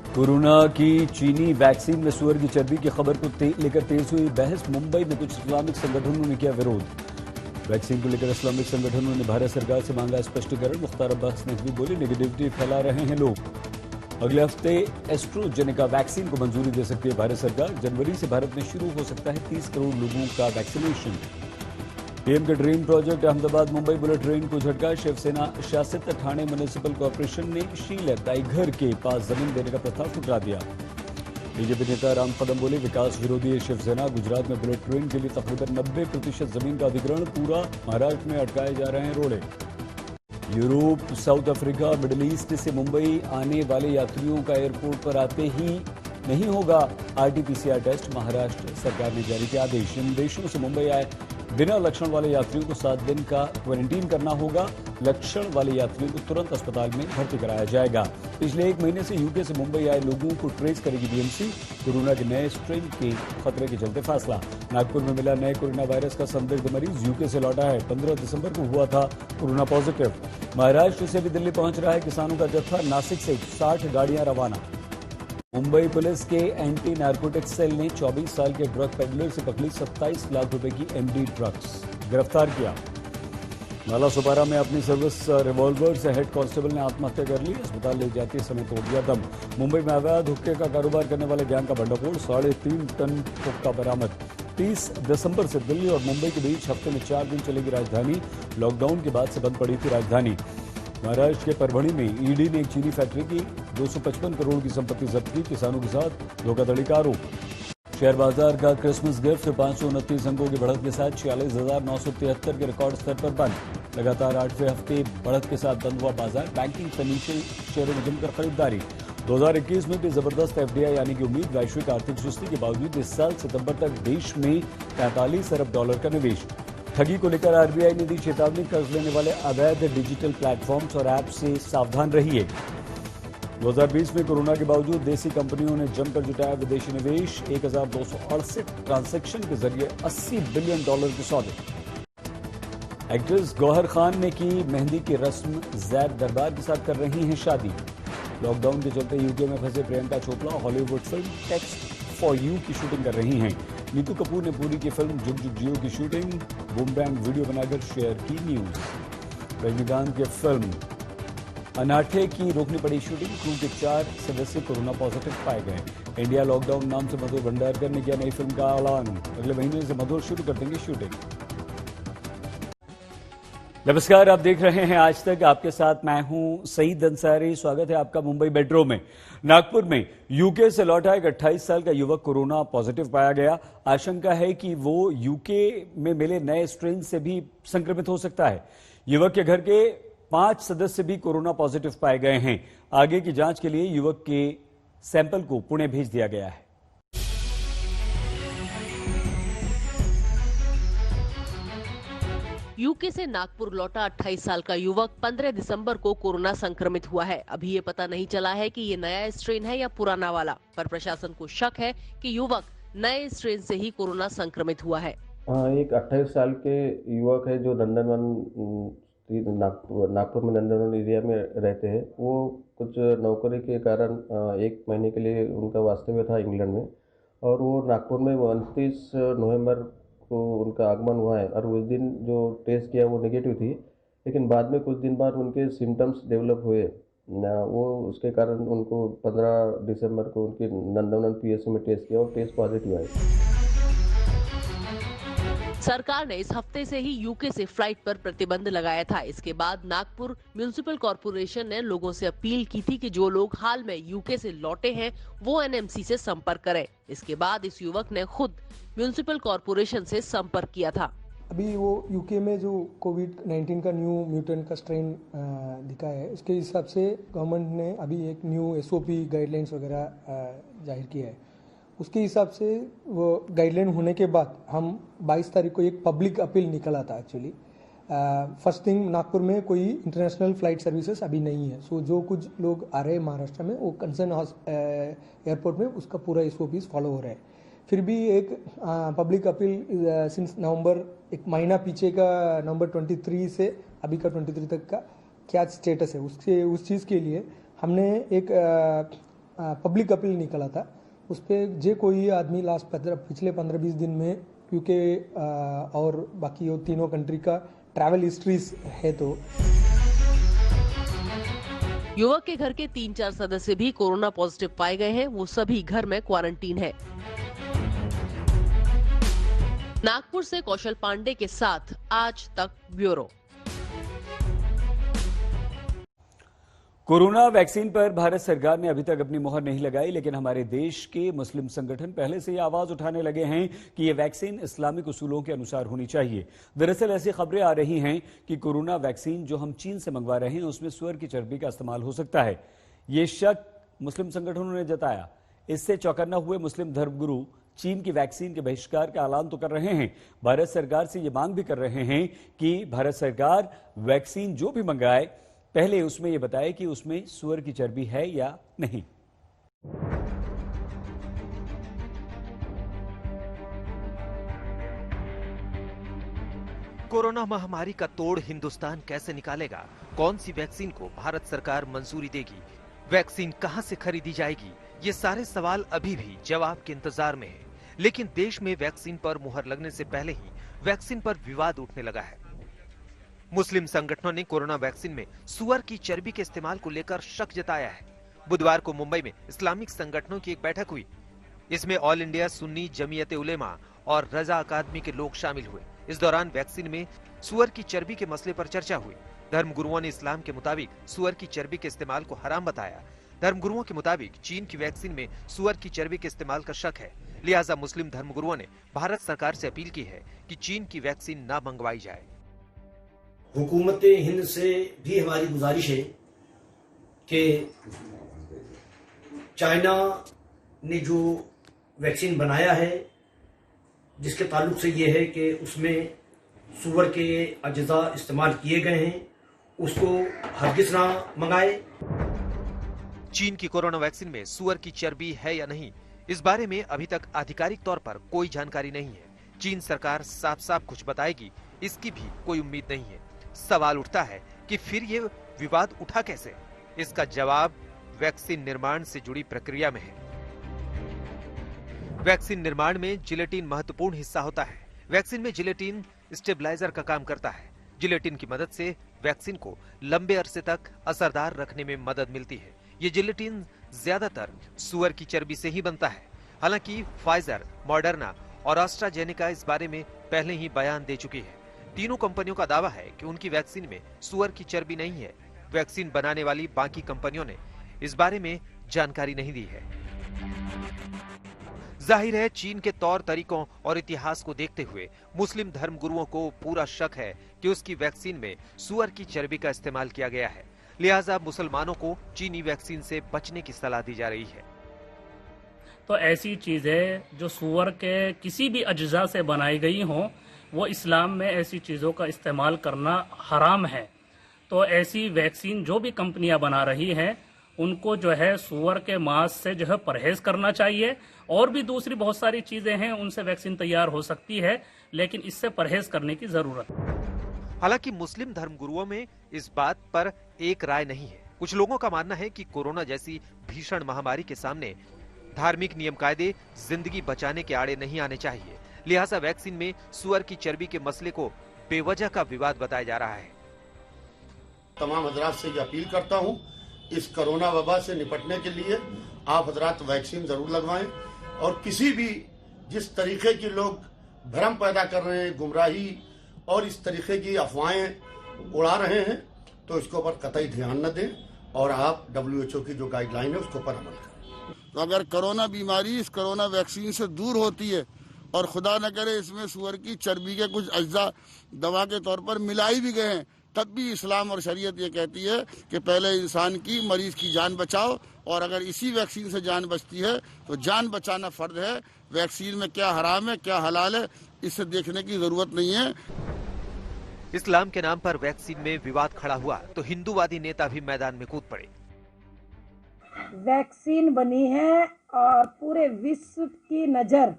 Corona की चीनी vaccine में सुअर की चर्बी की खबर को लेकर तेज हुई बहस। मुंबई में कुछ इस्लामिक संगठनों ने किया विरोध। वैक्सीन को लेकर इस्लामिक संगठनों ने भारत सरकार से मांगा स्पष्टीकरण। मुख्तार अब्बास नकवी बोले, नेगेटिविटी फैला रहे हैं लोग। अगले हफ्ते एस्ट्राजेनेका वैक्सीन को मंजूरी दे सकती है भारत सरकार। जनवरी से भारत में शुरू हो सकता है 30 करोड़ लोगों का वैक्सीनेशन। पीएम का dream project Ahmedabad Mumbai bullet train को झटका। शिवसेना शासित ठाणे म्युनिसिपल कॉर्पोरेशन ने शील ताईघर के पास जमीन देने का प्रस्ताव ठुकरा दिया। बीजेपी नेता राम कदम बोले, विकास विरोधी है शिवसेना। गुजरात में बुलेट ट्रेन के लिए तकरीबन 90% जमीन का अधिग्रहण पूरा। महाराष्ट्र में अटकाए जा रहे हैं रोड़े। Europe, south Africa, middle east से मुंबई आने वाले यात्रियों का एयरपोर्ट पर आते ही नहीं होगा आरटीपीसीआर टेस्ट। महाराष्ट्र सरकार ने जारी किया आदेश। इन देशों से मुंबई आए बिना लक्षण वाले यात्रियों को 7 दिन का क्वारंटीन करना होगा। लक्षण वाले यात्रियों को तुरंत अस्पताल में भर्ती कराया जाएगा। पिछले 1 महीने से यूके से मुंबई आए लोगों को ट्रेस करेगी बीएमसी। कोरोना के नए स्ट्रेन के खतरे के चलते फैसला। नागपुर में मिला नए कोरोना वायरस का संदिग्ध मरीज, यूके से लौटा है। 15 दिसंबर को हुआ था कोरोना पॉजिटिव। महाराष्ट्र से भी दिल्ली पहुंच रहा है किसानों का जत्था। नासिक से 60 गाड़ियां रवाना। मुंबई पुलिस के एंटी नारकोटिक्स सेल ने 24 साल के ड्रग पेडलर से पकड़ी 27 लाख रुपए की एमडी ड्रग्स गिरफ्तार किया। नाला सुपारा में अपनी सर्विस रिवॉल्वर से हेड कांस्टेबल ने आत्महत्या कर ली। अस्पताल ले जाते समय तोड़ दिया दम। मुंबई में अवैध हुक्के का कारोबार करने वाले गैंग का भंडाफोड़। 3.5 टन हुक्का बरामद। 30 दिसंबर से दिल्ली और मुंबई के बीच हफ्ते में 4 दिन चलेगी राजधानी। लॉकडाउन के बाद से बंद पड़ी थी राजधानी। महाराष्ट्र के परभणी में ईडी ने एक चीनी फैक्ट्री की 255 करोड़ की संपत्ति जब्त की। किसानों के साथ धोखाधड़ी का आरोप। शेयर बाजार का क्रिसमस गिफ्ट 529 अंकों की बढ़त के साथ 46,973 के रिकॉर्ड स्तर पर बंद। लगातार 8वें हफ्ते बढ़त के साथ बंद हुआ बाजार। बैंकिंग फाइनेंशियल शेयरों में जमकर खरीदारी। 2021 में भी जबरदस्त एफडीआई आने की उम्मीद। वैश्विक आर्थिक सुस्ती के बावजूद इस साल सितंबर तक देश में 45 अरब डॉलर का निवेश। ठगी को लेकर आरबीआई ने दी चेतावनी। कर्ज लेने वाले अवैध डिजिटल प्लेटफॉर्म्स और ऐप से सावधान रहिए। 2020 में कोरोना के बावजूद देसी कंपनियों ने जमकर जुटाया विदेशी निवेश। 1268 ट्रांजैक्शन के जरिए 80 बिलियन डॉलर के सौदे। एक्ट्रेस गौहर खान ने की मेहंदी की रस्म। जैद दरबार के साथ कर रही हैं शादी। लॉकडाउन के चलते यूके में फंसे Priyanka Chopra Hollywood film text for you की शूटिंग कर रही हैं। नीतू कपूर ने पूरी की फिल्म जुग जुग जियो की शूटिंग बूमरैंग वीडियो बनाकर शेयर की न्यूज। रजनीकांत की फिल्म अनाठे की रोकनी पड़ी शूटिंग। क्रू के 4 सदस्य कोरोना पॉजिटिव पाए गए। इंडिया लॉकडाउन नाम से मधुर भंडारकर ने किया नई फिल्म का ऐलान। अगले महीने से मधुर शुरू कर देंगे शूटिंग। नमस्कार, आप देख रहे हैं आज तक। आपके साथ मैं हूं सईद अंसारी। स्वागत है आपका मुंबई मेट्रो में। नागपुर में यूके से लौटा एक 28 साल का युवक कोरोना पॉजिटिव पाया गया। आशंका है कि वो यूके में मिले नए स्ट्रेन से भी संक्रमित हो सकता है। युवक के घर के 5 सदस्य भी कोरोना पॉजिटिव पाए गए हैं। आगे की जांच के लिए युवक के सैंपल को पुणे भेज दिया गया है। यूके से नागपुर लौटा 28 साल का युवक 15 दिसंबर को कोरोना संक्रमित हुआ है। अभी ये पता नहीं चला है कि ये नया स्ट्रेन है या पुराना वाला, पर प्रशासन को शक है कि युवक नए स्ट्रेन से ही कोरोना संक्रमित हुआ है। एक 28 साल के युवक है जो नंदनवन नागपुर में नंदनवन एरिया में रहते हैं। वो कुछ नौकरी के कारण 1 महीने के लिए उनका वास्तव्य था इंग्लैंड में, और वो नागपुर में 29 नवंबर को उनका आगमन हुआ है। और उस दिन जो टेस्ट किया वो नेगेटिव थी, लेकिन बाद में कुछ दिन बाद उनके सिम्टम्स डेवलप हुए वो उसके कारण उनको 15 दिसंबर को उनके नंदनवन पीएससी में टेस्ट किया और टेस्ट पॉजिटिव आया। सरकार ने इस हफ्ते से ही यूके से फ्लाइट पर प्रतिबंध लगाया था। इसके बाद नागपुर म्युनिसिपल कॉर्पोरेशन ने लोगों से अपील की थी कि जो लोग हाल में यूके से लौटे हैं वो एनएमसी से संपर्क करें। इसके बाद इस युवक ने खुद म्युनिसिपल कॉर्पोरेशन से संपर्क किया था। अभी वो यूके में जो कोविड-19 का न्यू म्यूटेंट का स्ट्रेन दिखा है, उसके हिसाब से गवर्नमेंट ने अभी एक न्यू एसओपी गाइडलाइंस वगैरह जाहिर किया है। उसके हिसाब से वो गाइडलाइन होने के बाद हम 22 तारीख को एक पब्लिक अपील निकला था। एक्चुअली फर्स्ट थिंग, नागपुर में कोई इंटरनेशनल फ्लाइट सर्विसेज अभी नहीं है। सो जो कुछ लोग आ रहे हैं महाराष्ट्र में, वो कंसर्न एयरपोर्ट में उसका पूरा एसओपीज फॉलो हो रहा है। फिर भी एक पब्लिक अपील सिंस नवंबर, एक महीना पीछे का नवंबर 23 से अभी का 23 तक का क्या स्टेटस है उसके उस चीज़ के लिए हमने एक पब्लिक अपील निकला था, उस पर जे कोई आदमी पिछले 15-20 दिन में यूके और बाकी वो तीनों कंट्री का ट्रैवल हिस्ट्रीज है तो युवक के घर के 3-4 सदस्य भी कोरोना पॉजिटिव पाए गए हैं, वो सभी घर में क्वारंटीन है। नागपुर से कौशल पांडे के साथ आज तक ब्यूरो। कोरोना वैक्सीन पर भारत सरकार ने अभी तक अपनी मुहर नहीं लगाई, लेकिन हमारे देश के मुस्लिम संगठन पहले से ही आवाज उठाने लगे हैं कि ये वैक्सीन इस्लामिक उसूलों के अनुसार होनी चाहिए। दरअसल ऐसी खबरें आ रही हैं कि कोरोना वैक्सीन जो हम चीन से मंगवा रहे हैं उसमें सुअर की चर्बी का इस्तेमाल हो सकता है। ये शक मुस्लिम संगठनों ने जताया। इससे चौकन्ना हुए मुस्लिम धर्मगुरु चीन की वैक्सीन के बहिष्कार का ऐलान तो कर रहे हैं, भारत सरकार से ये मांग भी कर रहे हैं कि भारत सरकार वैक्सीन जो भी मंगाए पहले उसमें यह बताए कि उसमें सुअर की चर्बी है या नहीं। कोरोना महामारी का तोड़ हिंदुस्तान कैसे निकालेगा? कौन सी वैक्सीन को भारत सरकार मंजूरी देगी? वैक्सीन कहां से खरीदी जाएगी? ये सारे सवाल अभी भी जवाब के इंतजार में है। लेकिन देश में वैक्सीन पर मुहर लगने से पहले ही वैक्सीन पर विवाद उठने लगा है। मुस्लिम संगठनों ने कोरोना वैक्सीन में सुअर की चर्बी के इस्तेमाल को लेकर शक जताया है। बुधवार को मुंबई में इस्लामिक संगठनों की एक बैठक हुई। इसमें ऑल इंडिया सुन्नी जमीयत उलेमा और रजा अकादमी के लोग शामिल हुए। इस दौरान वैक्सीन में सुअर की चर्बी के मसले पर चर्चा हुई। धर्मगुरुओं ने इस्लाम के मुताबिक सुअर की चर्बी के इस्तेमाल को हराम बताया। धर्मगुरुओं के मुताबिक चीन की वैक्सीन में सुअर की चर्बी के इस्तेमाल का शक है, लिहाजा मुस्लिम धर्मगुरुओं ने भारत सरकार से अपील की है कि चीन की वैक्सीन न मंगवाई जाए। हुकूमत हिंद से भी हमारी गुजारिश है कि चाइना ने जो वैक्सीन बनाया है जिसके ताल्लुक से ये है कि उसमें सूअर के अज्जा इस्तेमाल किए गए हैं, उसको हरगिज़ ना मंगाए। चीन की कोरोना वैक्सीन में सुअर की चर्बी है या नहीं, इस बारे में अभी तक आधिकारिक तौर पर कोई जानकारी नहीं है। चीन सरकार साफ साफ कुछ बताएगी, इसकी भी कोई उम्मीद नहीं है। सवाल उठता है कि फिर ये विवाद उठा कैसे? इसका जवाब वैक्सीन निर्माण से जुड़ी प्रक्रिया में है। वैक्सीन निर्माण में जिलेटिन महत्वपूर्ण हिस्सा होता है। वैक्सीन में जिलेटिन स्टेबलाइजर का काम करता है। जिलेटिन की मदद से वैक्सीन को लंबे अरसे तक असरदार रखने में मदद मिलती है। ये जिलेटिन ज्यादातर सुअर की चर्बी से ही बनता है। हालांकि फाइजर, मॉडर्ना और एस्ट्राजेनेका इस बारे में पहले ही बयान दे चुकी है। तीनों कंपनियों का दावा है कि उनकी वैक्सीन में सुअर की चर्बी नहीं है। वैक्सीन बनाने वाली बाकी कंपनियों ने इस बारे में जानकारी नहीं दी है। जाहिर है चीन के तौर तरीकों और इतिहास को देखते हुए मुस्लिम धर्मगुरुओं को पूरा शक है कि उसकी वैक्सीन में सुअर की चर्बी का इस्तेमाल किया गया है। लिहाजा मुसलमानों को चीनी वैक्सीन से बचने की सलाह दी जा रही है। तो ऐसी चीजें जो सुअर के किसी भी अज्जा से बनाई गई हों, वो इस्लाम में ऐसी चीजों का इस्तेमाल करना हराम है। तो ऐसी वैक्सीन जो भी कंपनियां बना रही हैं, उनको जो है सुअर के मांस से जो है परहेज करना चाहिए। और भी दूसरी बहुत सारी चीजें हैं, उनसे वैक्सीन तैयार हो सकती है, लेकिन इससे परहेज करने की जरूरत है। हालांकि मुस्लिम धर्मगुरुओं में इस बात पर एक राय नहीं है। कुछ लोगों का मानना है कि कोरोना जैसी भीषण महामारी के सामने धार्मिक नियम कायदे जिंदगी बचाने के आड़े नहीं आने चाहिए। लिहाजा वैक्सीन में सुअर की चर्बी के मसले को बेवजह का विवाद बताया जा रहा है। तमाम हजरात से ये अपील करता हूँ, इस कोरोना वबा से निपटने के लिए आप हजरात वैक्सीन जरूर लगवाएं। और किसी भी जिस तरीके के लोग भ्रम पैदा कर रहे हैं, गुमराही और इस तरीके की अफवाहें उड़ा रहे हैं, तो इसके ऊपर कतई ध्यान न दें और आप WHO की जो गाइडलाइन है उसके ऊपर अमल करें। तो अगर कोरोना बीमारी इस कोरोना वैक्सीन से दूर होती है और खुदा न करे इसमें सुअर की चर्बी के कुछ अज्जा दवा के तौर पर मिलाई भी गए हैं, तब भी इस्लाम और शरीयत ये कहती है कि पहले इंसान की, मरीज की जान बचाओ। और अगर इसी वैक्सीन से जान बचती है तो जान बचाना फर्ज है। वैक्सीन में क्या हराम है क्या हलाल है, इसे देखने की जरूरत नहीं है। इस्लाम के नाम पर वैक्सीन में विवाद खड़ा हुआ तो हिंदूवादी नेता भी मैदान में कूद पड़े। वैक्सीन बनी है और पूरे विश्व की नजर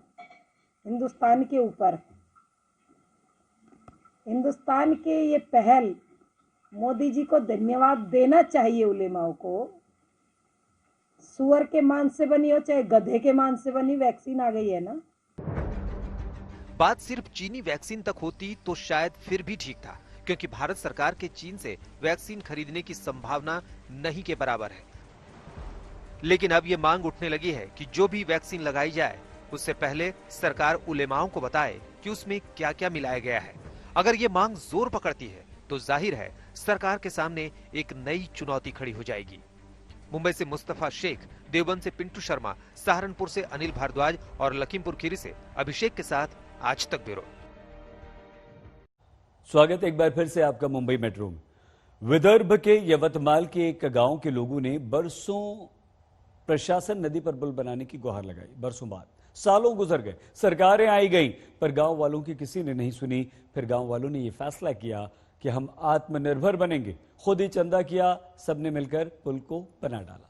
हिंदुस्तान के ऊपर। हिंदुस्तान के ये पहल मोदी जी को धन्यवाद देना चाहिए, उलेमाओं को, सुअर के मांस से बनी हो चाहे गधे के मांस से बनी, वैक्सीन आ गई है ना। बात सिर्फ चीनी वैक्सीन तक होती तो शायद फिर भी ठीक था, क्योंकि भारत सरकार के चीन से वैक्सीन खरीदने की संभावना नहीं के बराबर है। लेकिन अब ये मांग उठने लगी है कि जो भी वैक्सीन लगाई जाए उससे पहले सरकार उलेमाओं को बताए कि उसमें क्या क्या मिलाया गया है। अगर ये मांग जोर पकड़ती है तो जाहिर है सरकार के सामने एक नई चुनौती खड़ी हो जाएगी। मुंबई से मुस्तफा शेख, देवबंद से पिंटू शर्मा, सहारनपुर से अनिल भारद्वाज और लखीमपुर खीरी से अभिषेक के साथ आज तक ब्यूरो। स्वागत एक बार फिर से आपका मुंबई मेट्रो में। विदर्भ के यवतमाल के एक गांव के लोगों ने बरसों प्रशासन नदी पर पुल बनाने की गुहार लगाई। बरसों बाद सालों गुजर गए, सरकारें आई गई, पर गांव वालों की किसी ने नहीं सुनी। फिर गांव वालों ने यह फैसला किया कि हम आत्मनिर्भर बनेंगे। खुद ही चंदा किया, सबने मिलकर पुल को बना डाला।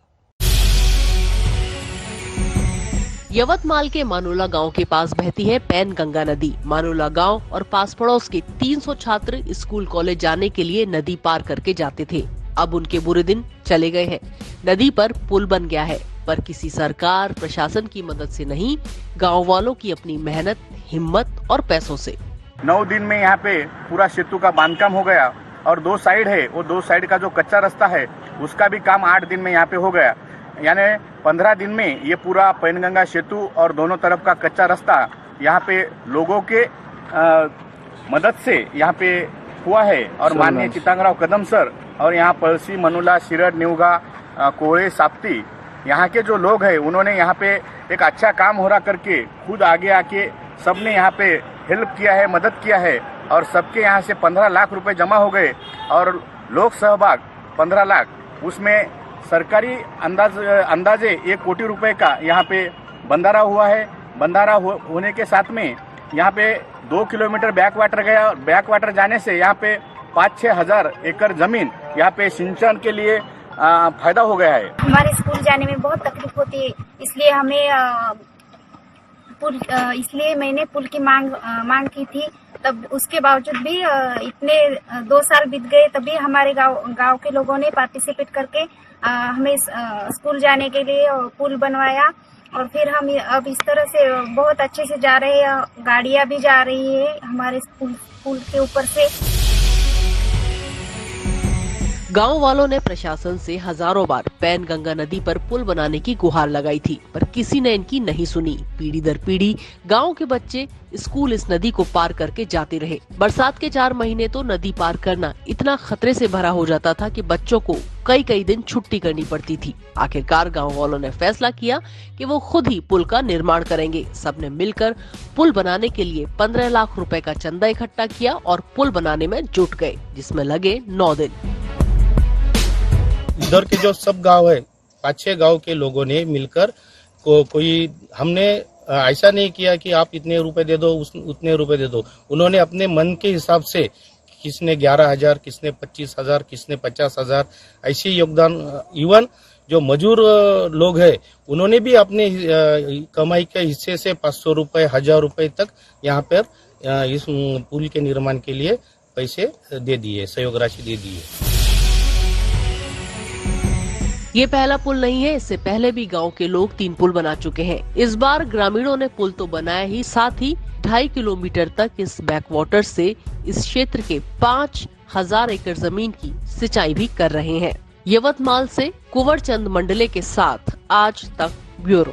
यवतमाल के मानोला गांव के पास बहती है पैनगंगा नदी। मानोला गांव और पास पड़ोस के 300 छात्र स्कूल कॉलेज जाने के लिए नदी पार करके जाते थे। अब उनके बुरे दिन चले गए हैं। नदी पर पुल बन गया है, पर किसी सरकार प्रशासन की मदद से नहीं, गांव वालों की अपनी मेहनत, हिम्मत और पैसों से। 9 दिन में यहाँ पे पूरा सेतु का बांधकाम हो गया और 2 साइड है, वो 2 साइड का जो कच्चा रास्ता है उसका भी काम 8 दिन में यहाँ पे हो गया। यानी 15 दिन में ये पूरा पैनगंगा सेतु और दोनों तरफ का कच्चा रास्ता यहाँ पे लोगों के मदद से यहाँ पे हुआ है। और माननीय चितंगराव कदम सर और यहाँ पलसी, मनुला, शिरड, न्यूगा, कोळे, साप्ती, यहाँ के जो लोग हैं उन्होंने यहाँ पे एक अच्छा काम हो रहा करके खुद आगे आके सबने यहाँ पे हेल्प किया है, मदद किया है और सबके यहाँ से 15 लाख रुपए जमा हो गए और लोक सहभाग 15 लाख, उसमें सरकारी अंदाजे 1 कोटी रुपए का यहाँ पे बंधारा हुआ है। बंधारा होने के साथ में यहाँ पे 2 किलोमीटर बैक वाटर गया। बैक वाटर जाने से यहाँ पे 5-6 हजार एकड़ जमीन यहाँ पे सिंचाई के लिए फायदा हो गया है। हमारे स्कूल जाने में बहुत तकलीफ होती है, इसलिए हमें इसलिए मैंने पुल की मांग की थी। तब उसके बावजूद भी इतने 2 साल बीत गए, तभी हमारे गांव के लोगों ने पार्टिसिपेट करके हमें स्कूल जाने के लिए पुल बनवाया और फिर हम अब इस तरह से बहुत अच्छे से जा रहे हैं। गाड़ियां भी जा रही है हमारे पुल के ऊपर से। गांव वालों ने प्रशासन से हजारों बार पैनगंगा नदी पर पुल बनाने की गुहार लगाई थी, पर किसी ने इनकी नहीं सुनी। पीढ़ी दर पीढ़ी गांव के बच्चे स्कूल इस नदी को पार करके जाते रहे। बरसात के 4 महीने तो नदी पार करना इतना खतरे से भरा हो जाता था कि बच्चों को कई दिन छुट्टी करनी पड़ती थी। आखिरकार गाँव वालों ने फैसला किया कि वो खुद ही पुल का निर्माण करेंगे। सबने मिलकर पुल बनाने के लिए 15 लाख रुपए का चंदा इकट्ठा किया और पुल बनाने में जुट गए, जिसमें लगे 9 दिन। इधर के जो सब गांव है, 5-6 गांव के लोगों ने मिलकर कोई हमने ऐसा नहीं किया कि आप इतने रुपए दे दो, उतने रुपए दे दो। उन्होंने अपने मन के हिसाब से, किसने 11,000, किसने 25,000, किसने 50,000 ऐसे योगदान। इवन जो मजदूर लोग हैं उन्होंने भी अपने कमाई के हिस्से से 500 रुपए, 1000 रुपए तक यहाँ पर इस पुल के निर्माण के लिए पैसे दे दिए, सहयोग राशि दे दिए। ये पहला पुल नहीं है, इससे पहले भी गांव के लोग 3 पुल बना चुके हैं। इस बार ग्रामीणों ने पुल तो बनाया ही, साथ ही 2.5 किलोमीटर तक इस बैकवाटर से इस क्षेत्र के 5,000 एकड़ जमीन की सिंचाई भी कर रहे हैं। यवतमाल से कुंवर चंद मंडले के साथ आज तक ब्यूरो।